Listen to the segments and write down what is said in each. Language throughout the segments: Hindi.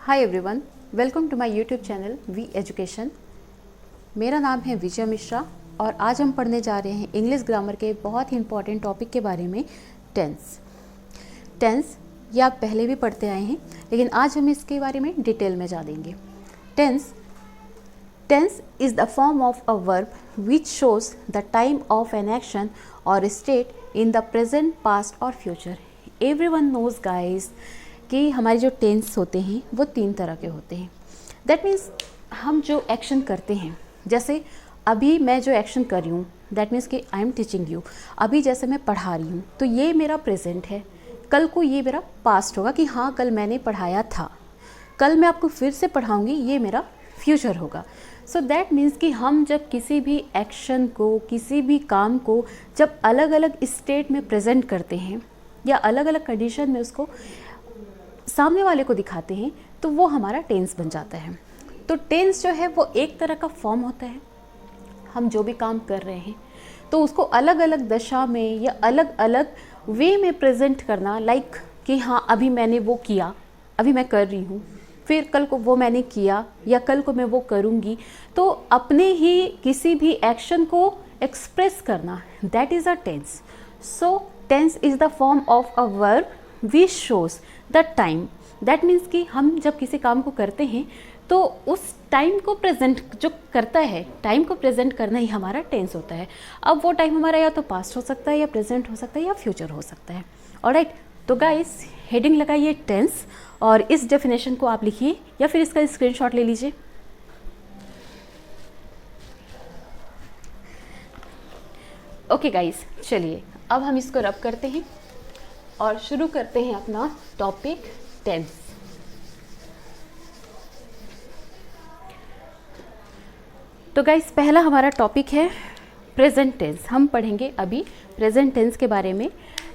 Hi everyone, welcome to my YouTube channel V Education. मेरा नाम है विजय मिश्रा और आज हम पढ़ने जा रहे हैं इंग्लिश ग्रामर के बहुत ही इंपॉर्टेंट टॉपिक के बारे में, टेंस। ये आप पहले भी पढ़ते आए हैं, लेकिन आज हम इसके बारे में डिटेल में जानेंगे। Tense is the form of a verb which shows the time of an action और state in the present, past और फ्यूचर। एवरीवन नोज गाइस कि हमारे जो टेंस होते हैं वो 3 तरह के होते हैं। दैट मीन्स हम जो एक्शन करते हैं, जैसे अभी मैं जो एक्शन कर रही हूँ, दैट मीन्स कि आई एम टीचिंग यू। अभी जैसे मैं पढ़ा रही हूँ तो ये मेरा प्रेजेंट है। कल को ये मेरा पास्ट होगा कि हाँ कल मैंने पढ़ाया था। कल मैं आपको फिर से पढ़ाऊँगी, ये मेरा फ्यूचर होगा। सो दैट मीन्स कि हम जब किसी भी एक्शन को, किसी भी काम को जब अलग अलग स्टेट में प्रेजेंट करते हैं या अलग अलग कंडीशन में उसको सामने वाले को दिखाते हैं तो वो हमारा टेंस बन जाता है। तो टेंस जो है वो एक तरह का फॉर्म होता है। हम जो भी काम कर रहे हैं तो उसको अलग अलग दशा में या अलग अलग वे में प्रेजेंट करना, लाइक कि हाँ अभी मैंने वो किया, अभी मैं कर रही हूँ, फिर कल को वो मैंने किया या कल को मैं वो करूँगी। तो अपने ही किसी भी एक्शन को एक्सप्रेस करना, that is a tense. So tense is the form of a verb which shows the time. That means कि हम जब किसी काम को करते हैं तो उस टाइम को प्रेजेंट जो करता है, टाइम को प्रेजेंट करना ही हमारा टेंस होता है। अब वो टाइम हमारा या तो पास्ट हो सकता है, या प्रेजेंट हो सकता है, या फ्यूचर हो सकता है। ऑलराइट, तो गाइस हेडिंग लगाइए टेंस और इस डेफिनेशन को आप लिखिए या फिर इसका स्क्रीनशॉट ले लीजिए। ओके गाइस, चलिए अब हम इसको रब करते हैं और शुरू करते हैं अपना टॉपिक टेंस। तो गाइस पहला हमारा टॉपिक है प्रेजेंट टेंस। हम पढ़ेंगे अभी प्रेजेंट टेंस के बारे में।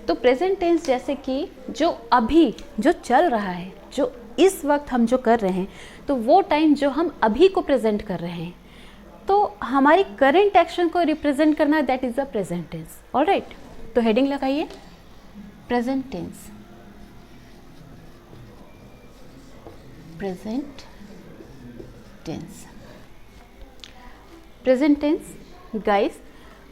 तो प्रेजेंट टेंस जैसे कि जो अभी जो चल रहा है, जो इस वक्त हम जो कर रहे हैं, तो वो टाइम जो हम अभी को प्रेजेंट कर रहे हैं, तो हमारी करेंट एक्शन को रिप्रेजेंट करना, that is the present tense. Alright, तो हेडिंग लगाइए present tense. Present tense, present tense guys,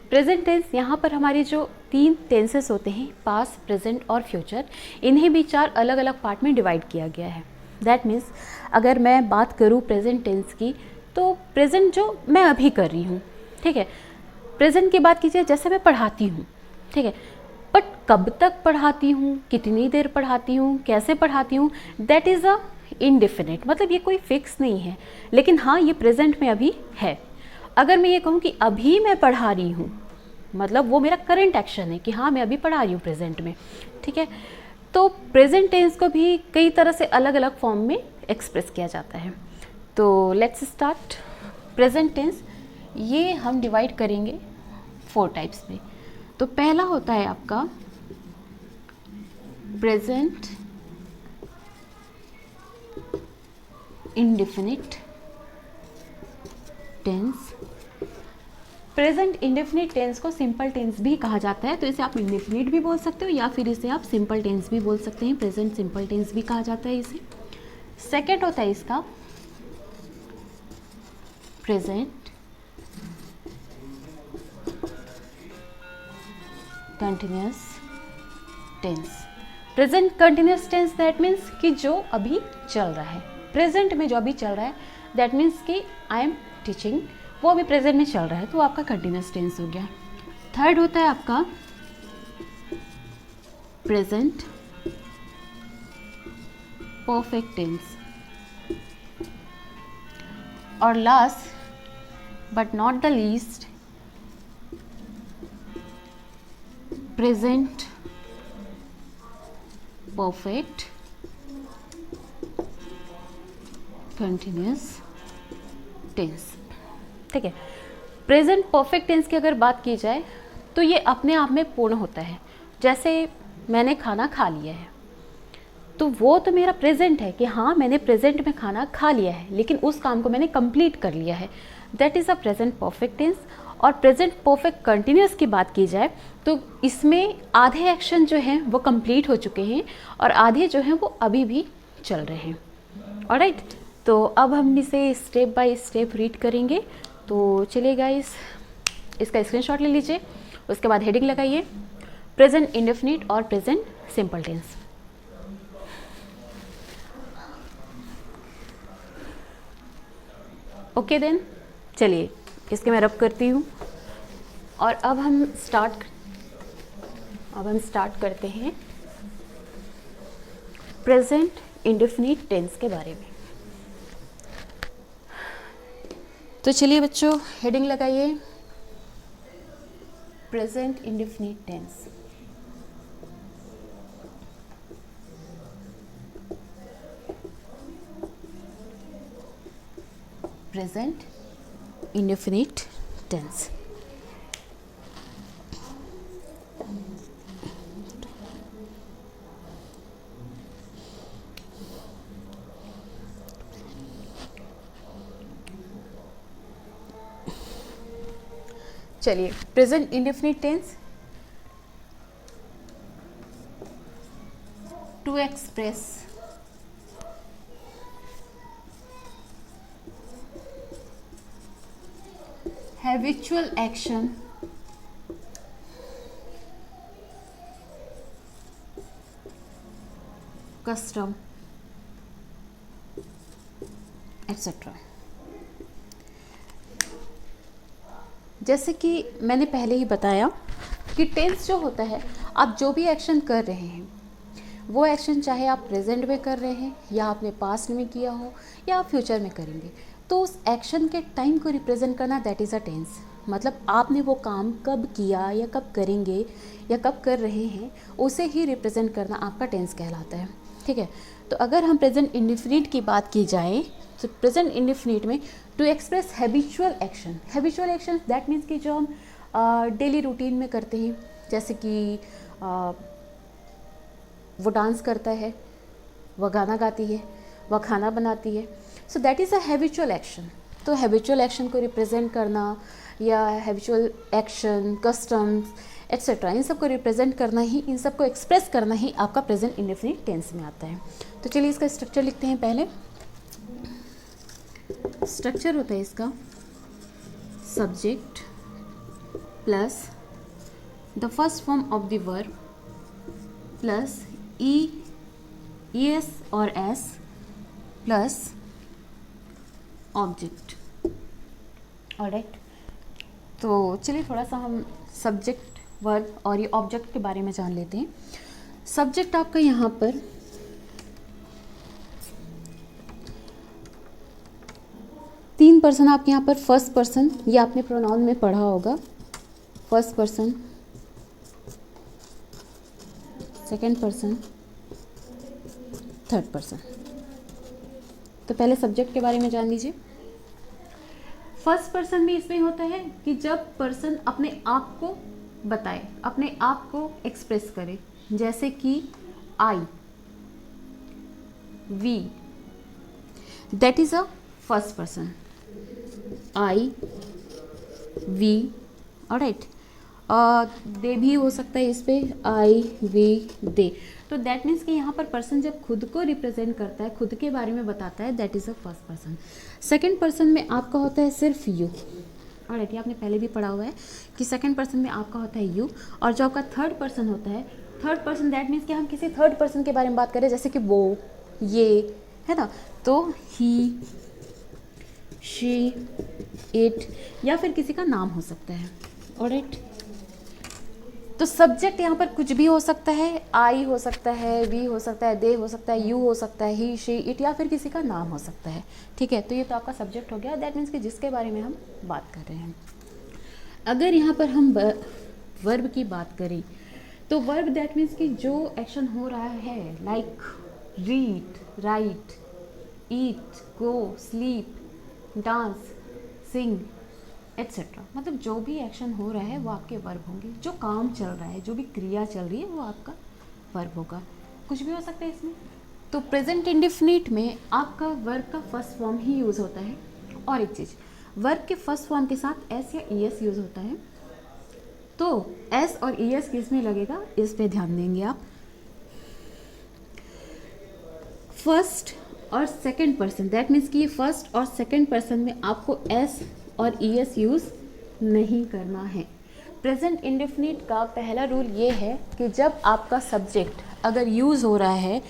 present tense यहाँ पर हमारी जो 3 टेंसेस होते हैं, पास्ट, प्रेजेंट और फ्यूचर, इन्हें भी 4 अलग अलग पार्ट में डिवाइड किया गया है। दैट मीन्स अगर मैं बात करूँ प्रेजेंट टेंस की, तो प्रेजेंट जो मैं अभी कर रही हूँ, ठीक है। प्रेजेंट की बात कीजिए, जैसे मैं पढ़ाती हूँ, ठीक है, बट कब तक पढ़ाती हूँ, कितनी देर पढ़ाती हूँ, कैसे पढ़ाती हूँ, दैट इज़ अ इनडेफिनेट, मतलब ये कोई फिक्स नहीं है। लेकिन हाँ, ये प्रेजेंट में अभी है। अगर मैं ये कहूँ कि अभी मैं पढ़ा रही हूँ, मतलब वो मेरा करंट एक्शन है कि हाँ मैं अभी पढ़ा रही हूँ प्रेजेंट में, ठीक है। तो प्रेजेंट टेंस को भी कई तरह से अलग अलग फॉर्म में एक्सप्रेस किया जाता है। तो लेट्स स्टार्ट प्रेजेंट टेंस। ये हम डिवाइड करेंगे 4 टाइप्स में। तो पहला होता है आपका present indefinite tense. Present indefinite tense को सिंपल टेंस भी कहा जाता है, तो इसे आप इंडेफिनिट भी बोल सकते हो या फिर इसे आप सिंपल टेंस भी बोल सकते हैं। प्रेजेंट सिंपल टेंस भी कहा जाता है इसे। सेकेंड होता है इसका present continuous tense. Present continuous tense that means कि जो अभी चल रहा है, प्रेजेंट में जो अभी चल रहा है, दैट मीन्स कि आई एम टीचिंग, वो अभी प्रेजेंट में चल रहा है, तो आपका कंटिन्यूअस टेंस हो गया। थर्ड होता है आपका प्रेजेंट परफेक्ट टेंस। और last but not the least, present perfect continuous tense, ठीक है। प्रेजेंट परफेक्ट टेंस की अगर बात की जाए तो ये अपने आप में पूर्ण होता है। जैसे मैंने खाना खा लिया है, तो वो तो मेरा प्रेजेंट है कि हाँ मैंने प्रेजेंट में खाना खा लिया है, लेकिन उस काम को मैंने कंप्लीट कर लिया है, that is a present perfect tense. और प्रेजेंट परफेक्ट कंटिन्यूअस की बात की जाए तो इसमें आधे एक्शन जो हैं वो कंप्लीट हो चुके हैं और आधे जो हैं वो अभी भी चल रहे हैं। ऑलराइट, तो अब हम इसे स्टेप बाय स्टेप रीड करेंगे। तो चलिए गाइस, इसका स्क्रीनशॉट ले लीजिए, उसके बाद हेडिंग लगाइए प्रेजेंट इंडेफिनिट और present simple tense. Okay then, चलिए इसके मैं रब करती हूँ और अब हम स्टार्ट करते हैं प्रेजेंट इंडेफिनिट टेंस के बारे में। तो चलिए बच्चों, हेडिंग लगाइए present indefinite tense. Present indefinite tense. चलिए, present indefinite tense, to express habitual action custom etc। जैसे कि मैंने पहले ही बताया कि टेंस जो होता है, आप जो भी एक्शन कर रहे हैं वो एक्शन चाहे आप प्रेजेंट में कर रहे हैं या आपने पास्ट में किया हो या आप फ्यूचर में करेंगे, तो उस एक्शन के टाइम को रिप्रेजेंट करना दैट इज़ अ टेंस। मतलब आपने वो काम कब किया या कब करेंगे या कब कर रहे हैं, उसे ही रिप्रेजेंट करना आपका टेंस कहलाता है। ठीक है, तो अगर हम प्रेजेंट इंडेफिनिट की बात की जाए तो प्रेजेंट इंडेफिनिट में to express habitual action that means कि जो हम डेली रूटीन में करते हैं, जैसे कि वो डांस करता है, वह गाना गाती है, वह खाना बनाती है, so that is a habitual action. तो हैबिचुअल एक्शन को रिप्रेजेंट करना या हैबिचुअल एक्शन, कस्टम्स एट्सेट्रा, इन सब को रिप्रेजेंट करना ही, इन सब को एक्सप्रेस करना ही आपका प्रेजेंट इंडेफिनिट टेंस में आता है। तो चलिए इसका स्ट्रक्चर लिखते हैं। पहले स्ट्रक्चर होता है इसका subject plus the first form of the verb plus ES और S प्लस ऑब्जेक्ट। ऑलराइट, तो चलिए थोड़ा सा हम सब्जेक्ट, वर्ब और ये ऑब्जेक्ट के बारे में जान लेते हैं। सब्जेक्ट आपका यहाँ पर तीन पर्सन आपके यहाँ पर, फर्स्ट पर्सन, ये आपने प्रोनाउन में पढ़ा होगा, first person, second person, third person. तो पहले सब्जेक्ट के बारे में जान लीजिए। फर्स्ट पर्सन में इसमें होता है कि जब पर्सन अपने आप को बताए, अपने आप को एक्सप्रेस करे, जैसे कि I, we, that is a first person. I, we, alright, they भी हो सकता है इस पे, आई, वी, दे। तो दैट मीन्स कि यहाँ पर पर्सन जब खुद को रिप्रेजेंट करता है, खुद के बारे में बताता है, that is a first person. Second person में आपका होता है सिर्फ यू। ऑलराइट, ये आपने पहले भी पढ़ा हुआ है कि सेकंड पर्सन में आपका होता है यू। और जो आपका थर्ड पर्सन होता है, थर्ड पर्सन दैट मीन्स कि हम किसी थर्ड पर्सन के बारे में बात करें, जैसे कि वो, ये, है ना, तो ही, शी, इट, या फिर किसी का नाम हो सकता है। ऑलराइट, तो सब्जेक्ट यहाँ पर कुछ भी हो सकता है, आई हो सकता है, वी हो सकता है, दे हो सकता है, यू हो सकता है, ही, शी, इट, या फिर किसी का नाम हो सकता है। ठीक है, तो ये तो आपका सब्जेक्ट हो गया, दैट मीन्स कि जिसके बारे में हम बात कर रहे हैं। अगर यहाँ पर हम वर्ब की बात करें तो वर्ब दैट मीन्स कि जो एक्शन हो रहा है, लाइक रीड, राइट, ईट, गो, स्लीप, डांस, सिंग एट्सेट्रा, मतलब जो भी एक्शन हो रहा है वो आपके वर्ब होंगे। जो काम चल रहा है, जो भी क्रिया चल रही है वो आपका वर्ब होगा। कुछ भी हो सकता है इसमें। तो प्रेजेंट इंडेफिनिट में आपका वर्ब का फर्स्ट फॉर्म ही यूज़ होता है। और एक चीज़, वर्ब के फर्स्ट फॉर्म के साथ एस या ES यूज़ होता है। तो एस और ES किस में लगेगा, इस पे ध्यान देंगे आप। फर्स्ट और सेकंड पर्सन, दैट मीन्स कि ये फर्स्ट और सेकंड पर्सन में आपको एस और ई एस यूज़ नहीं करना है। प्रेजेंट इंडेफिनिट का पहला रूल ये है कि जब आपका सब्जेक्ट अगर यूज़ हो रहा है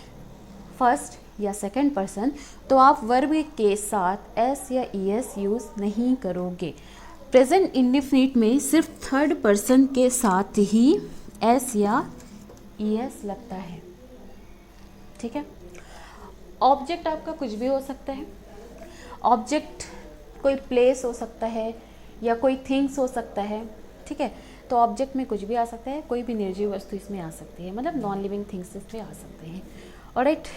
फर्स्ट या सेकंड पर्सन, तो आप वर्ब के साथ एस या ई एस यूज़ नहीं करोगे। प्रेजेंट इंडेफिनिट में सिर्फ थर्ड पर्सन के साथ ही एस या ई एस लगता है, ठीक है। ऑब्जेक्ट आपका कुछ भी हो सकता है। ऑब्जेक्ट कोई प्लेस हो सकता है या कोई थिंग्स हो सकता है, ठीक है। तो ऑब्जेक्ट में कुछ भी आ सकता है, कोई भी निर्जीव वस्तु इसमें आ सकती है, मतलब नॉन लिविंग थिंग्स इसमें आ सकते हैं। ऑलराइट,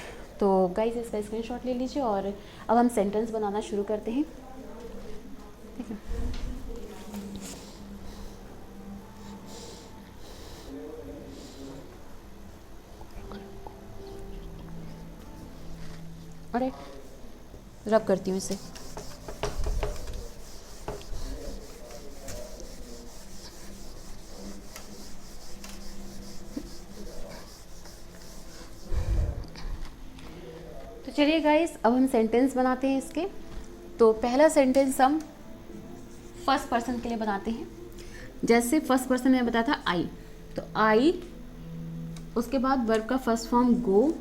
तो गाइस इसका स्क्रीनशॉट ले लीजिए और अब हम सेंटेंस बनाना शुरू करते हैं, ठीक है। ऑलराइट, रब करती हूँ इसे। तो चलिए गाइस, अब हम सेंटेंस बनाते हैं इसके। तो पहला सेंटेंस हम फर्स्ट पर्सन के लिए बनाते हैं। जैसे फर्स्ट पर्सन में बताया था आई, तो आई, उसके बाद वर्ब का फर्स्ट फॉर्म गो।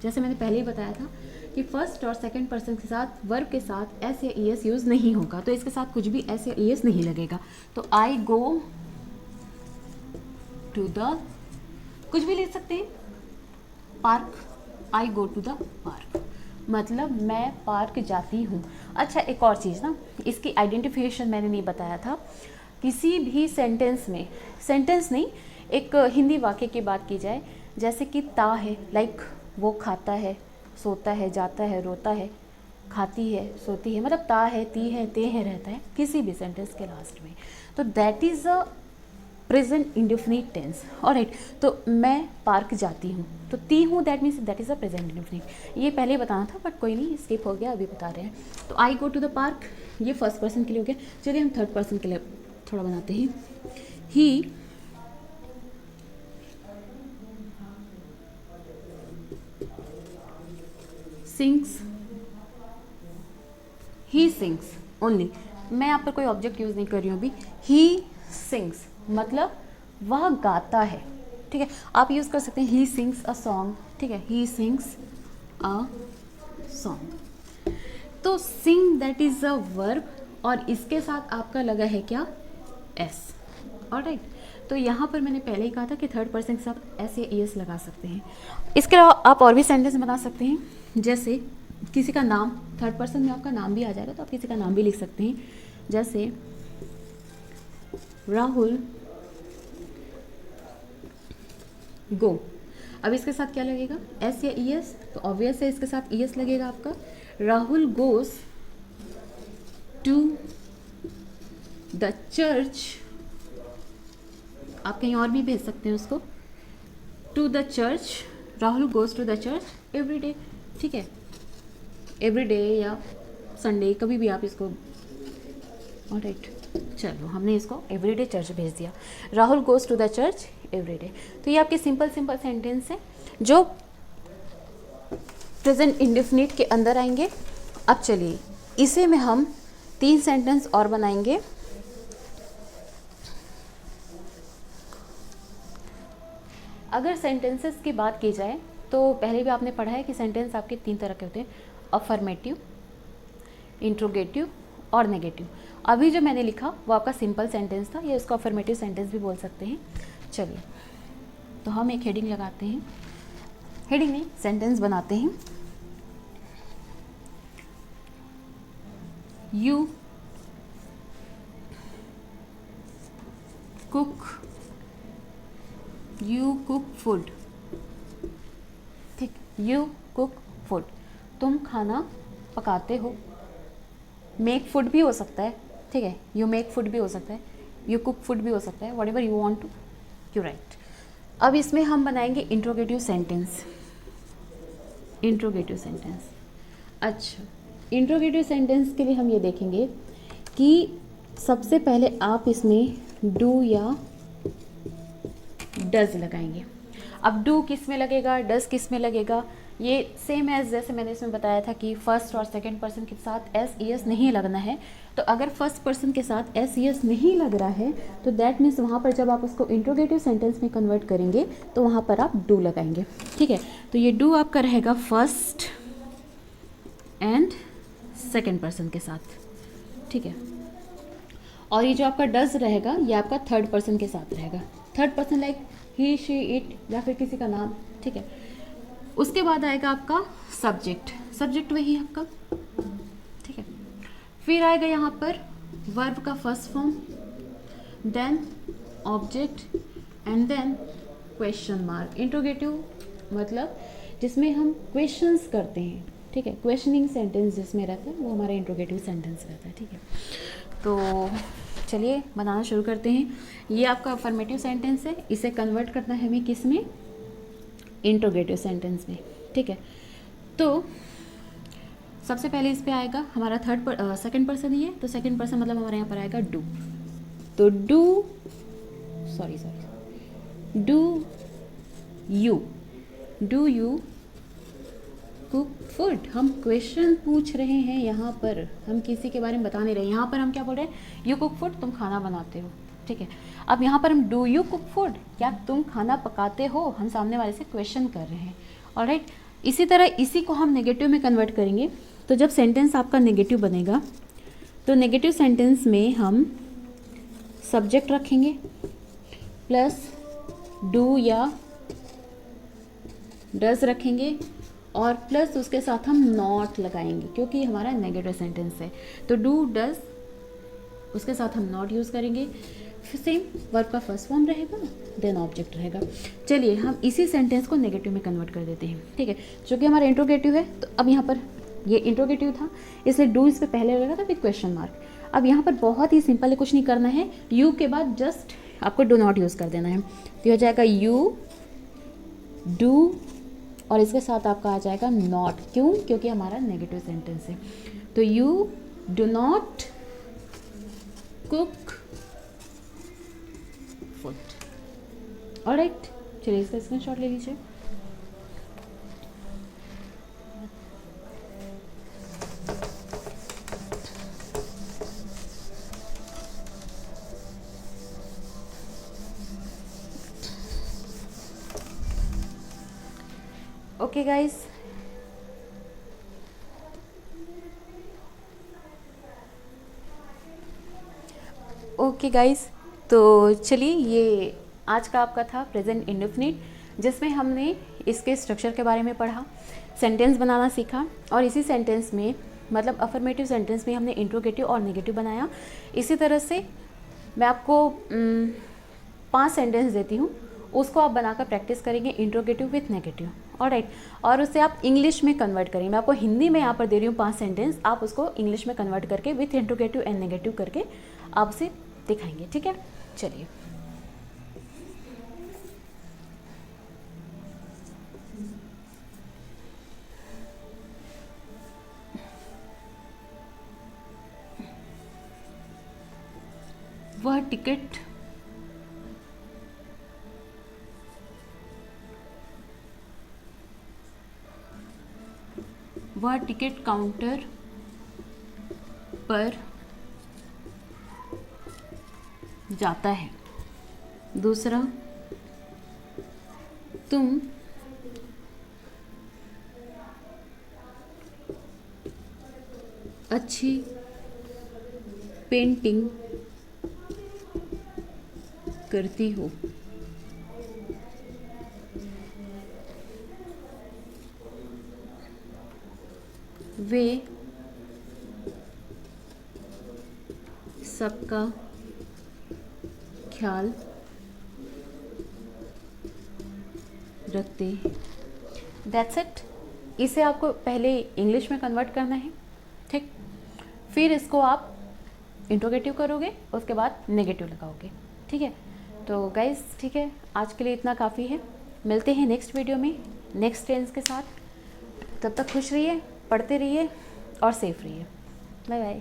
जैसे मैंने पहले ही बताया था कि फर्स्ट और सेकंड पर्सन के साथ वर्ब के साथ एस या ई एस यूज़ नहीं होगा, तो इसके साथ कुछ भी एस या ई एस नहीं लगेगा। तो आई गो टू द, कुछ भी लिख सकते हैं, park. I go to the park मतलब मैं पार्क जाती हूँ। अच्छा, एक और चीज़ ना, इसकी आइडेंटिफिकेशन मैंने नहीं बताया था। किसी भी सेंटेंस में, सेंटेंस नहीं, एक हिंदी वाक्य की बात की जाए, जैसे कि ता है, लाइक वो खाता है, सोता है, जाता है, रोता है, खाती है, सोती है, मतलब ता है, ती है, ते है रहता है किसी भी सेंटेंस के लास्ट में, तो that is a present indefinite tense. Alright, तो मैं पार्क जाती हूँ, तो ती हूँ, that means that is a present indefinite. ये पहले बताना था बट कोई नहीं, स्किप हो गया, अभी बता रहे हैं। तो आई गो टू द पार्क, ये फर्स्ट पर्सन के लिए हो गया। चलिए हम थर्ड पर्सन के लिए थोड़ा बनाते हैं। He sings, he sings only, मैं यहाँ पर कोई ऑब्जेक्ट यूज़ नहीं कर रही हूँ अभी। ही सिंग्स मतलब वह गाता है, ठीक है। आप यूज़ कर सकते हैं ही सिंग्स अ सॉन्ग, ठीक है, ही सिंग्स अ सॉन्ग। तो सिंग दैट इज़ अ वर्ब और इसके साथ आपका लगा है क्या, एस। ऑलराइट, तो यहाँ पर मैंने पहले ही कहा था कि थर्ड पर्सन के साथ एस या ई एस लगा सकते हैं। इसके अलावा आप और भी सेंटेंस बना सकते हैं, जैसे किसी का नाम, थर्ड पर्सन में आपका नाम भी आ जाएगा, तो आप किसी का नाम भी लिख सकते हैं। जैसे राहुल गो, अब इसके साथ क्या लगेगा, एस या ई एस, तो ऑब्वियस है इसके साथ ई एस लगेगा आपका। Rahul goes to the church, आप कहीं और भी भेज सकते हैं उसको, to the church, Rahul goes to the church every day, ठीक है, एवरी डे या संडे, कभी भी आप इसको। ऑलराइट, चलो हमने इसको एवरीडे चर्च भेज दिया। Rahul goes to the church every day. तो ये आपके सिंपल सिंपल सेंटेंस हैं जो प्रेजेंट इंडेफिनिट के अंदर आएंगे। अब चलिए इसे में हम 3 सेंटेंस और बनाएंगे। अगर सेंटेंसेस की बात की जाए तो पहले भी आपने पढ़ा है कि सेंटेंस आपके 3 तरह के होते हैं, अफर्मेटिव, इंट्रोगेटिव और नेगेटिव। अभी जो मैंने लिखा वो आपका सिंपल सेंटेंस था, या इसको अफर्मेटिव सेंटेंस भी बोल सकते हैं। चलिए तो हम एक हेडिंग लगाते हैं, हेडिंग नहीं, सेंटेंस बनाते हैं। यू कुक फूड, ठीक, यू कुक फूड, तुम खाना पकाते हो। मेक फूड भी हो सकता है, ठीक है, यू मेक फूड भी हो सकता है, यू कुक फूड भी हो सकता है, whatever you want to you write. अब इसमें हम बनाएंगे इंट्रोगेटिव सेंटेंस। इंट्रोगेटिव सेंटेंस, अच्छा, इंट्रोगेटिव सेंटेंस के लिए हम ये देखेंगे कि सबसे पहले आप इसमें डू या डज लगाएंगे। अब डू किस में लगेगा, डज किस में लगेगा, ये सेम एज जैसे मैंने इसमें बताया था कि फर्स्ट और सेकंड पर्सन के साथ एस ई एस नहीं लगना है। तो अगर फर्स्ट पर्सन के साथ एस ई एस नहीं लग रहा है तो दैट मीन्स वहाँ पर जब आप उसको इंट्रोगेटिव सेंटेंस में कन्वर्ट करेंगे तो वहाँ पर आप डू लगाएंगे। ठीक है, तो ये डू आपका रहेगा फर्स्ट एंड सेकंड पर्सन के साथ। ठीक है, और ये जो आपका डज रहेगा ये आपका थर्ड पर्सन के साथ रहेगा। Third person like he, she, it या फिर किसी का नाम। ठीक है, उसके बाद आएगा आपका सब्जेक्ट। सब्जेक्ट वही आपका। ठीक है, फिर आएगा यहाँ पर वर्ब का first form, then object and then question mark. Interrogative मतलब जिसमें हम क्वेश्चंस करते हैं। ठीक है, क्वेश्चनिंग सेंटेंस जिसमें रहता है वो हमारा इंट्रोगेटिव सेंटेंस रहता है। ठीक है, तो चलिए बनाना शुरू करते हैं। ये आपका अफर्मेटिव सेंटेंस है, इसे कन्वर्ट करना है हमें किस में, इंट्रोगेटिव सेंटेंस में। ठीक है, तो सबसे पहले इस पे आएगा हमारा सेकंड पर्सन ही है, तो सेकंड पर्सन मतलब हमारे यहाँ पर आएगा डू। तो डू यू कुक फूड। हम क्वेश्चन पूछ रहे हैं यहाँ पर, हम किसी के बारे में बता नहीं रहे। यहाँ पर हम क्या बोल रहे हैं, यू कुक फूड, तुम खाना बनाते हो। ठीक है, अब यहाँ पर हम डू यू कुक फूड, क्या तुम खाना पकाते हो, हम सामने वाले से क्वेश्चन कर रहे हैं। ऑलराइट, इसी तरह इसी को हम नेगेटिव में कन्वर्ट करेंगे। तो जब सेंटेंस आपका नेगेटिव बनेगा तो नेगेटिव सेंटेंस में हम सब्जेक्ट रखेंगे प्लस डू या डज रखेंगे और प्लस उसके साथ हम नॉट लगाएंगे क्योंकि हमारा नेगेटिव सेंटेंस है। तो डू डज, उसके साथ हम नॉट यूज़ करेंगे। फिर सेम वर्ब का फर्स्ट फॉर्म रहेगा, देन ऑब्जेक्ट रहेगा। चलिए हम इसी सेंटेंस को नेगेटिव में कन्वर्ट कर देते हैं। ठीक है, जो कि हमारा इंट्रोगेटिव है, तो अब यहाँ पर ये इंट्रोगेटिव था इसलिए डू इस पे पहले लगा था, फिर क्वेश्चन मार्क। अब यहाँ पर बहुत ही सिंपल है, कुछ नहीं करना है। यू के बाद जस्ट आपको डू नॉट यूज़ कर देना है। तो हो जाएगा यू डू और इसके साथ आपका आ जाएगा नॉट। क्यों? क्योंकि हमारा नेगेटिव सेंटेंस है। तो you do not cook food. Alright, चलिए इसका स्क्रीनशॉट ले लीजिए। ओके गाइस, तो चलिए ये आज का आपका था प्रेजेंट इंडेफिनिट, जिसमें हमने इसके स्ट्रक्चर के बारे में पढ़ा, सेंटेंस बनाना सीखा और इसी सेंटेंस में मतलब अफर्मेटिव सेंटेंस में हमने इंट्रोगेटिव और नेगेटिव बनाया। इसी तरह से मैं आपको 5 सेंटेंस देती हूँ, उसको आप बनाकर प्रैक्टिस करेंगे इंट्रोगेटिव विथ नेगेटिव। ऑलराइट, और उससे आप इंग्लिश में कन्वर्ट करेंगे। मैं आपको हिंदी में यहाँ पर दे रही हूँ 5 सेंटेंस, आप उसको इंग्लिश में कन्वर्ट करके विथ इंट्रोगेटिव एंड नेगेटिव करके आप उसे दिखाएंगे। ठीक है, चलिए। वह टिकट काउंटर पर जाता है। दूसरा, तुम अच्छी पेंटिंग करती हो। वे सबका ख्याल रखते हैं। That's it. इसे आपको पहले इंग्लिश में कन्वर्ट करना है, ठीक, फिर इसको आप इंट्रोगेटिव करोगे, उसके बाद नेगेटिव लगाओगे। ठीक है, तो गाइस ठीक है, आज के लिए इतना काफ़ी है। मिलते हैं नेक्स्ट वीडियो में नेक्स्ट टेंस के साथ। तब तक खुश रहिए, पढ़ते रहिए और सेफ रहिए। Bye bye.